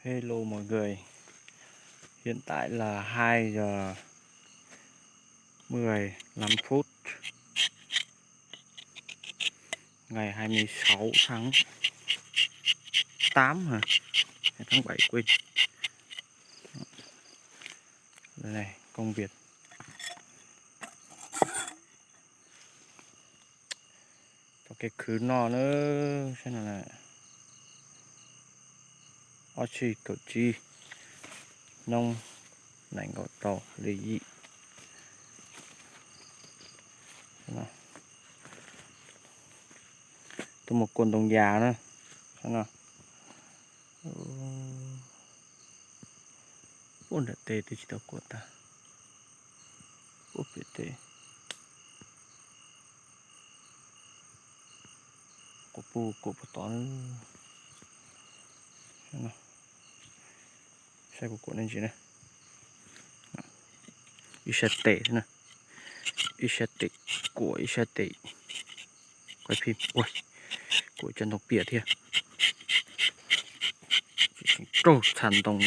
Hello mọi người. Hiện tại là 2 giờ 15 phút ngày 26 tháng 8 hả? Hay tháng 7 quên. Đây này, công việc. Có cái khứ no nữa xem nào này. Ochi cầu chi nông nành gọt tỏ lý dị. Tôi một con đồng già nữa. Xem nào. Ôn đã tê thì chỉ tao cuộn ta. Úp bị tê. Của bù tón. Xem nào. Xe của cuộn lên chị này. Ishate thế nào. Ishate của Ishate. Quay phim. Ui. Của chân đồng bìa thiệt. Trâu sản đồng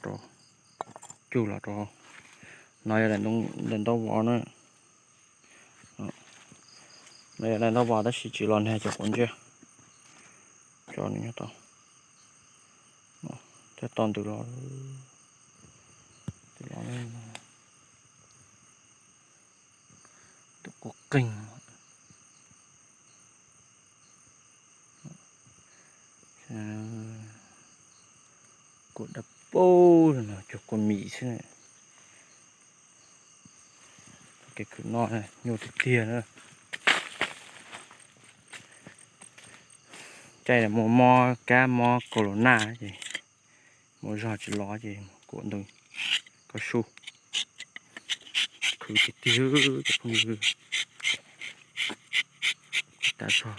Đó. Chú là đó. Nói là lần đó vào nữa. Đây là nó vào đó chỉ lon hay cho con chưa. Cho nó to. Thế toàn từ đó. Từ đó lên. Tự có kênh. Của đập bô là cho con mì thế này. Cái cứ no này, nhiều thịt tiền nữa. Đây là mò cá mò corona gì. Mò giò chỉ ló gì của đừng cao su. Cứ thịt tiêu cho con ngư. Ta cho.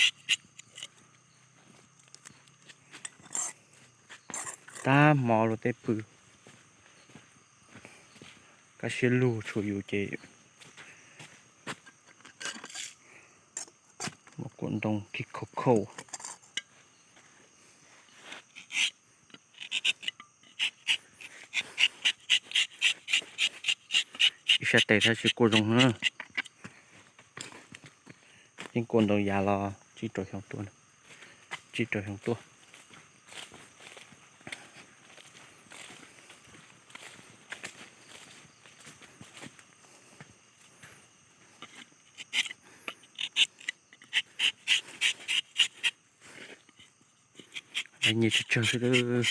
Ta mò lo tê bự. Cá xế lù chủ yếu chế. Một cuộn đồng kịch khổ khổ. Sẽ tệ ra chỉ cuộn đồng nữa. Nhưng cuộn đồng già là chỉ trôi không tuôn. Chỉ trôi không tuôn. Anh nhìn chơi chơi